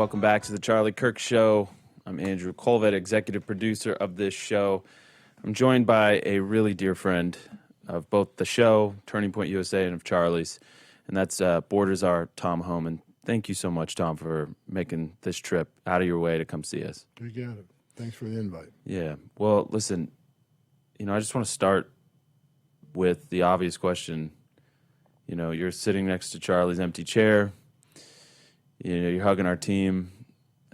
Welcome back to the Charlie Kirk Show. I'm Andrew Kolvet, executive producer of this show. I'm joined by a really dear friend of both the show, Turning Point USA, and of Charlie's, and that's Border Czar Tom Homan. Thank you so much, Tom, for making this trip out of your way to come see us. You got it. Thanks for the invite. Yeah. Well, listen, I just want to start with the obvious question. You're sitting next to Charlie's empty chair. You're hugging our team.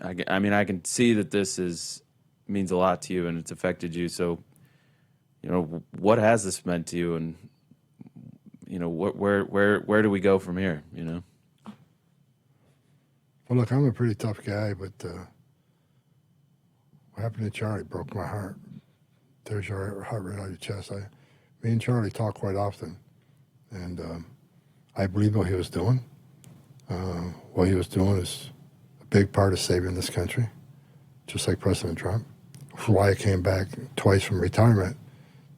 I can see that this means a lot to you and it's affected you. So, what has this meant to you, and where do we go from here? Well, look, I'm a pretty tough guy, but what happened to Charlie broke my heart. There's your heart right out of your chest. Me and Charlie talk quite often, and I believe what he was doing. What he was doing is a big part of saving this country, just like President Trump. For why I came back twice from retirement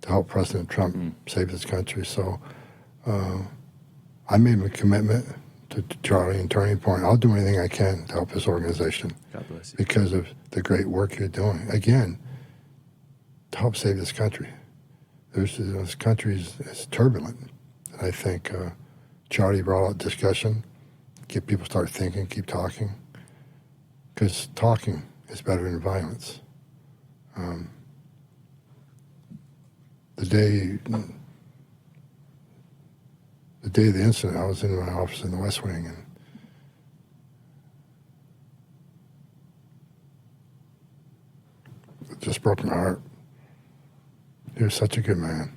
to help President Trump save this country. So I made a commitment to Charlie and Turning Point. I'll do anything I can to help this organization. God bless you. Because of the great work you're doing. Again, to help save this country. This country is turbulent. And I think Charlie brought out discussion, get people start thinking, keep talking. Because talking is better than violence. The day of the incident, I was in my office in the West Wing, and it just broke my heart. He was such a good man.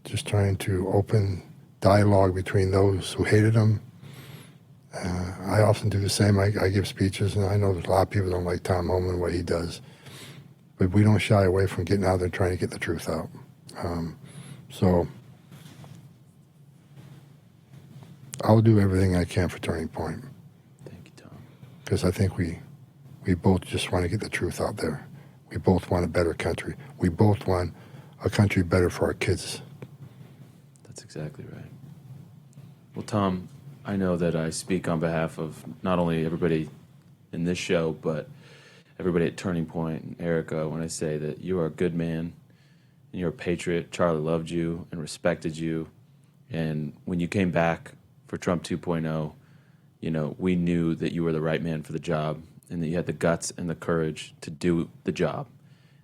Just trying to open dialogue between those who hated him. I often do the same. I give speeches, and I know there's a lot of people don't like Tom Homan, what he does. But we don't shy away from getting out there and trying to get the truth out. So I'll do everything I can for Turning Point. Thank you, Tom. Because I think we both just want to get the truth out there. We both want a better country. We both want a country better for our kids. That's exactly right. Well, Tom, I know that I speak on behalf of not only everybody in this show, but everybody at Turning Point and Erica when I say that you are a good man and you're a patriot. Charlie loved you and respected you. And when you came back for Trump 2.0, we knew that you were the right man for the job and that you had the guts and the courage to do the job.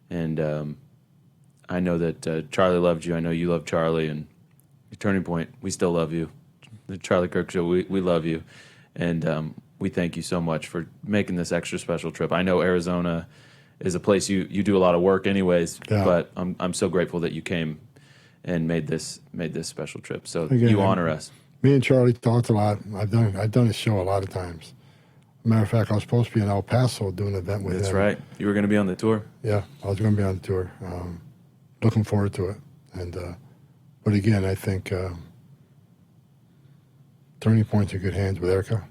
And I know that Charlie loved you. I know you love Charlie. And Turning Point, we still love you. The Charlie Kirk Show, we love you. And we thank you so much for making this extra special trip. I know Arizona is a place you do a lot of work anyways, yeah. But I'm so grateful that you came and made this special trip. So Again, you honor us. Me and Charlie talked a lot. I've done his show a lot of times. Matter of fact, I was supposed to be in El Paso doing an event with him. That's right. You were going to be on the tour? Yeah, I was going to be on the tour. Looking forward to it. And but again, I think Turning Point's in good hands with Erica.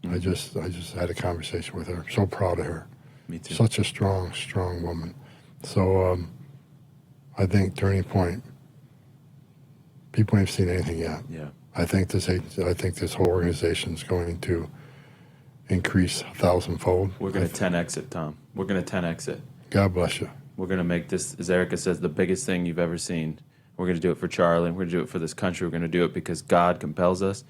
I just had a conversation with her. So proud of her. Me too. Such a strong woman. So I think Turning Point, people ain't seen anything yet. Yeah. I think this whole organization is going to increase 1,000-fold. We're going to 10x it, Tom. We're going to 10x it. God bless you. We're going to make this, as Erica says, the biggest thing you've ever seen. We're going to do it for Charlie. We're going to do it for this country. We're going to do it because God compels us,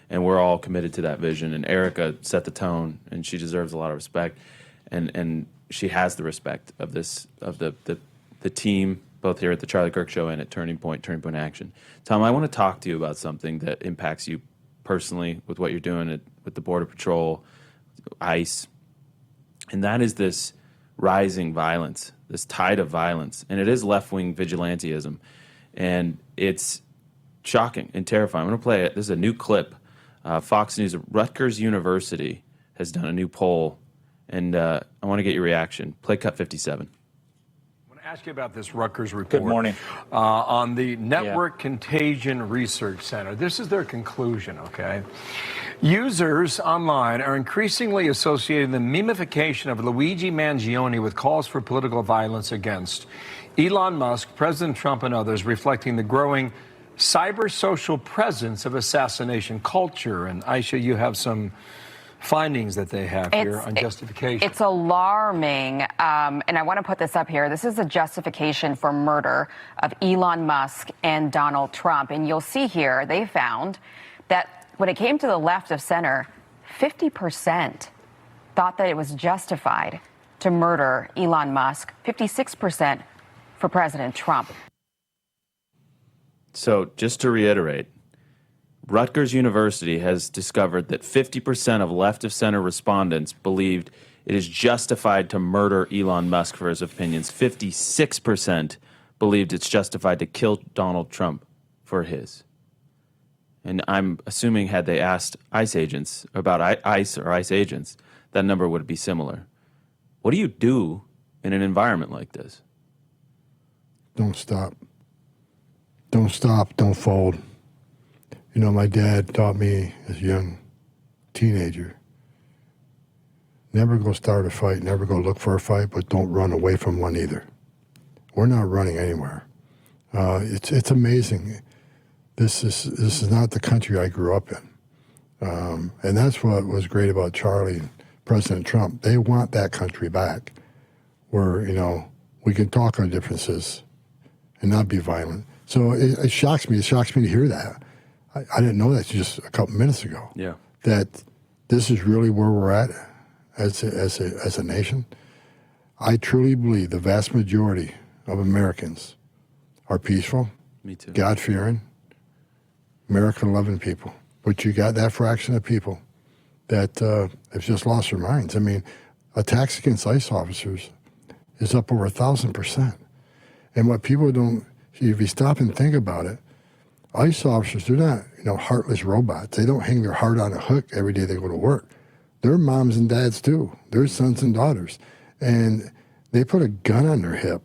and we're all committed to that vision. And Erica set the tone, and she deserves a lot of respect. And she has the respect of the team, both here at the Charlie Kirk Show and at Turning Point Action. Tom, I want to talk to you about something that impacts you personally with what you're doing with the Border Patrol, ICE, and that is this rising violence, this tide of violence, and it is left-wing vigilantism, and it's shocking and terrifying. I'm going to play it. This is a new clip. Fox News, Rutgers University has done a new poll, and I want to get your reaction. Play cut 57. Ask you about this Rutgers report. Good morning. On the Network Contagion Research Center. This is their conclusion, okay? Users online are increasingly associating the memification of Luigi Mangione with calls for political violence against Elon Musk, President Trump, and others, reflecting the growing cyber social presence of assassination culture. And Aisha, you have some findings that they have here on justification. It's alarming, and I want to put this up here. This is a justification for murder of Elon Musk and Donald Trump. And you'll see here, they found that when it came to the left of center, 50% thought that it was justified to murder Elon Musk, 56% for President Trump. So just to reiterate, Rutgers University has discovered that 50% of left-of-center respondents believed it is justified to murder Elon Musk for his opinions. 56% believed it's justified to kill Donald Trump for his. And I'm assuming had they asked ICE agents about ICE or ICE agents, that number would be similar. What do you do in an environment like this? Don't stop. Don't stop. Don't fold. You know, my dad taught me as a young teenager, never go start a fight, never go look for a fight, but don't run away from one either. We're not running anywhere. It's amazing. This is not the country I grew up in. And that's what was great about Charlie and President Trump. They want that country back where, you know, we can talk our differences and not be violent. So it shocks me. It shocks me to hear that. I didn't know that just a couple minutes ago. Yeah. That this is really where we're at as a nation. I truly believe the vast majority of Americans are peaceful, Me too. God-fearing, American-loving people. But you got that fraction of people that have just lost their minds. I mean, attacks against ICE officers is up over 1,000%. And what people don't, if you stop and think about it, ICE officers, they're not, you know, heartless robots. They don't hang their heart on a hook every day they go to work. They're moms and dads too. They're sons and daughters. And they put a gun on their hip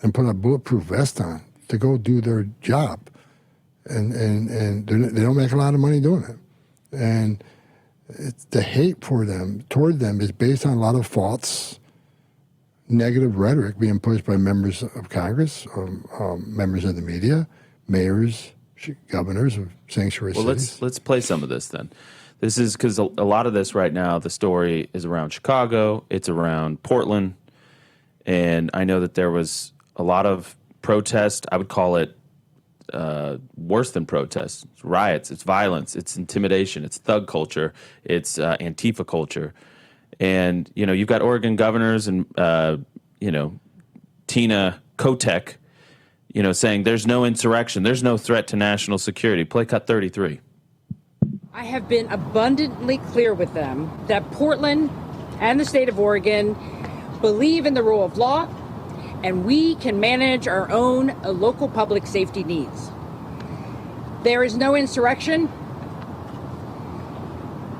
and put a bulletproof vest on to go do their job. And they don't make a lot of money doing it. And the hate for them, toward them, is based on a lot of false, negative rhetoric being pushed by members of Congress, members of the media, mayors, governors of sanctuary cities. Let's play some of this then. This is because a lot of this right now, the story is around Chicago, it's around Portland, and I know that there was a lot of protest. I would call it worse than protests. It's riots, it's violence, it's intimidation, it's thug culture, it's Antifa culture. And, you know, you've got Oregon governors and, you know, Tina Kotek, you know, saying there's no insurrection, there's no threat to national security. Play cut 33. I have been abundantly clear with them that Portland and the state of Oregon believe in the rule of law, and we can manage our own local public safety needs. There is no insurrection,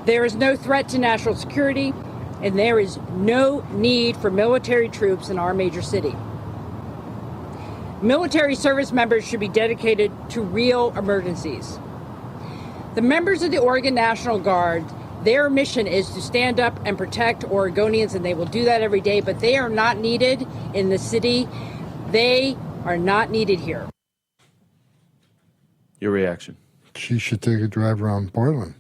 there is no threat to national security, and there is no need for military troops in our major city. Military service members should be dedicated to real emergencies. The members of the Oregon National Guard, their mission is to stand up and protect Oregonians, and they will do that every day, but they are not needed in the city. They are not needed here. Your reaction? She should take a drive around Portland.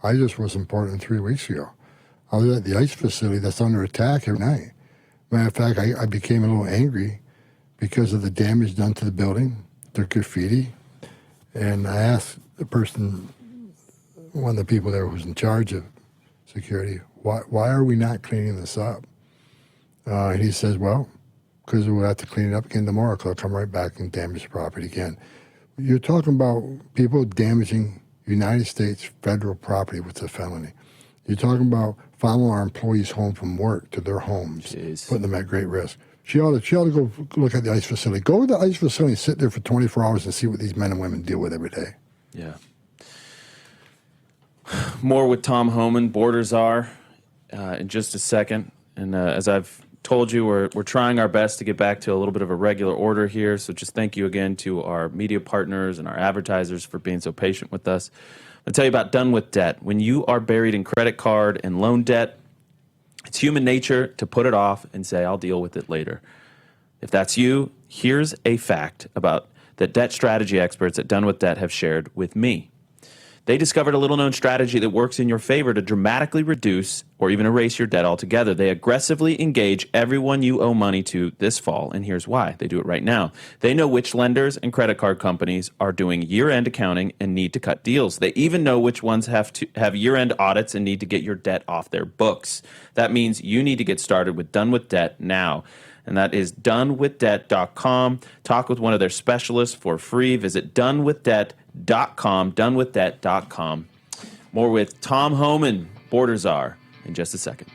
I just was in Portland 3 weeks ago. I was at the ICE facility that's under attack every night. Matter of fact, I became a little angry because of the damage done to the building, the graffiti. And I asked the person, one of the people there who was in charge of security, why are we not cleaning this up? And he says, well, because we'll have to clean it up again tomorrow, because I'll come right back and damage the property again. You're talking about people damaging United States federal property with a felony. You're talking about following our employees home from work to their homes, putting them at great risk. She ought to go look at the ICE facility. Go to the ICE facility and sit there for 24 hours and see what these men and women deal with every day. Yeah. More with Tom Homan, Borders Are, in just a second. And as I've told you, we're trying our best to get back to a little bit of a regular order here. So just thank you again to our media partners and our advertisers for being so patient with us. I'll tell you about Done With Debt. When you are buried in credit card and loan debt, it's human nature to put it off and say, I'll deal with it later. If that's you, here's a fact about that debt strategy experts at Done With Debt have shared with me. They discovered a little-known strategy that works in your favor to dramatically reduce or even erase your debt altogether. They aggressively engage everyone you owe money to this fall, and here's why. They do it right now. They know which lenders and credit card companies are doing year-end accounting and need to cut deals. They even know which ones have year-end audits and need to get your debt off their books. That means you need to get started with Done With Debt now. And that is donewithdebt.com. Talk with one of their specialists for free. Visit donewithdebt.com, donewithdebt.com. More with Tom Homan, Border Czar, in just a second.